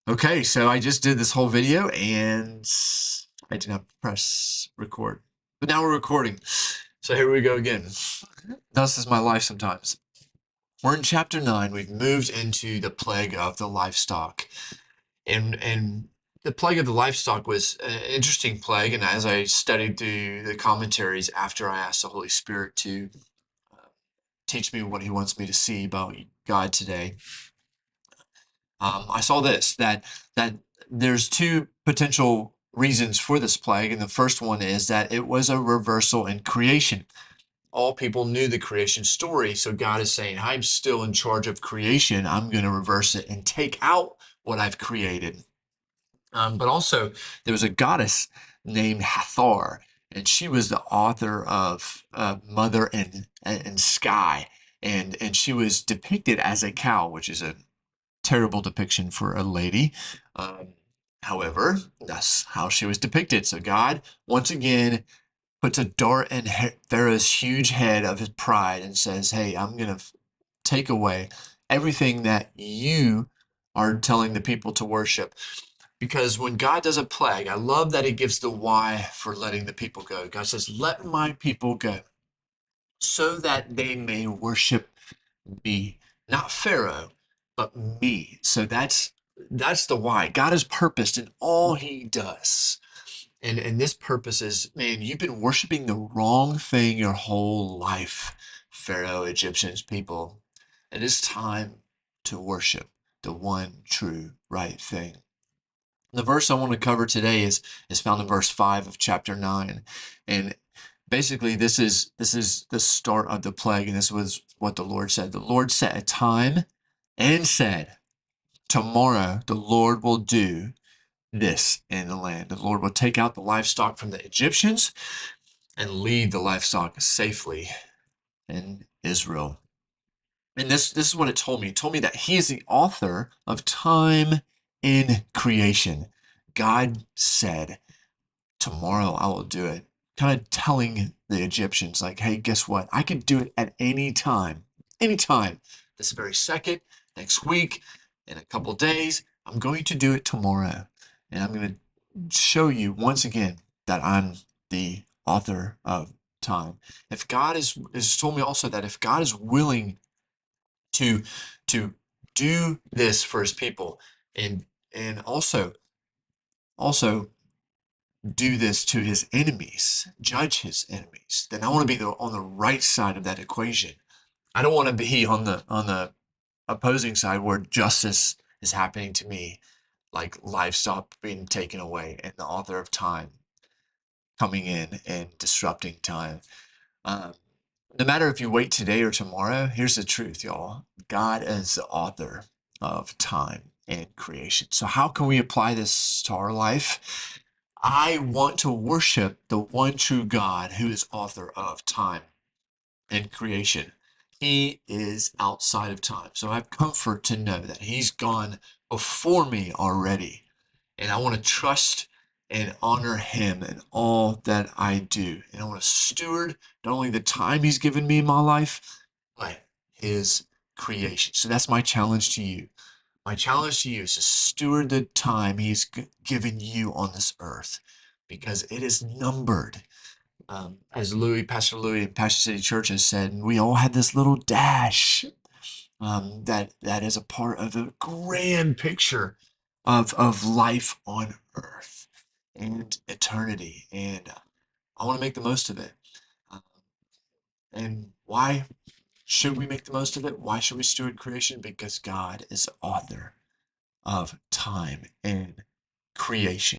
Okay, so I just did this whole video and I did not press record. But now we're recording. So here we go again. Thus is my life sometimes. We're in chapter 9. We've moved into the plague of the livestock. And the plague of the livestock was an interesting plague. And as I studied through the commentaries after I asked the Holy Spirit to teach me what he wants me to see about God today, I saw this that there's two potential reasons for this plague, and the first one is that it was a reversal in creation. All people knew the creation story, so God is saying, "I'm still in charge of creation. I'm going to reverse it and take out what I've created." But also, there was a goddess named Hathor, and she was the author of Mother and Sky, and she was depicted as a cow, which is a terrible depiction for a lady. Um, However, that's how she was depicted. So God, once again, puts a dart in Pharaoh's huge head of his pride and says, "Hey, I'm going to take away everything that you are telling the people to worship." Because when God does a plague, I love that he gives the why for letting the people go. God says, "Let my people go so that they may worship me, not Pharaoh, but me." So that's the why. God has purposed in all he does. And this purpose is, man, you've been worshiping the wrong thing your whole life, Pharaoh, Egyptians, people. It is time to worship the one true right thing. The verse I want to cover today is found in verse 5 of chapter 9. And basically this is the start of the plague, and this was what the Lord said. The Lord set a time and said, "Tomorrow the Lord will do this in the land. The Lord will take out the livestock from the Egyptians and lead the livestock safely in Israel." And this is what it told me. It told me that he is the author of time in creation. God said, "Tomorrow I will do it." Kind of telling the Egyptians, like, "Hey, guess what? I can do it at any time. Anytime. This very second, next week, in a couple days. I'm going to do it tomorrow. And I'm going to show you once again that I'm the author of time." If God is told me also that if God is willing to to do this for his people, and also do this to his enemies, judge his enemies, then I want to be on the right side of that equation. I don't want to be on the opposing side where justice is happening to me, like livestock being taken away and the author of time coming in and disrupting time. Um, no matter if you wait today or tomorrow, here's the truth, y'all. God is the author of time and creation. So, how can we apply this to our life? I want to worship the one true God who is author of time and creation. He is outside of time. So, I have comfort to know that He's gone before me already. And I want to trust and honor him in all that I do. And I want to steward not only the time he's given me in my life, but his creation. So that's my challenge to you. My challenge to you is to steward the time he's given you on this earth, because it is numbered. As Pastor Louis and Pastor City Church has said, and we all had this little dash, that is a part of a grand picture of life on earth and eternity. And I want to make the most of it. Uh, and why should we make the most of it? Why should we steward creation? Because God is the author of time and creation.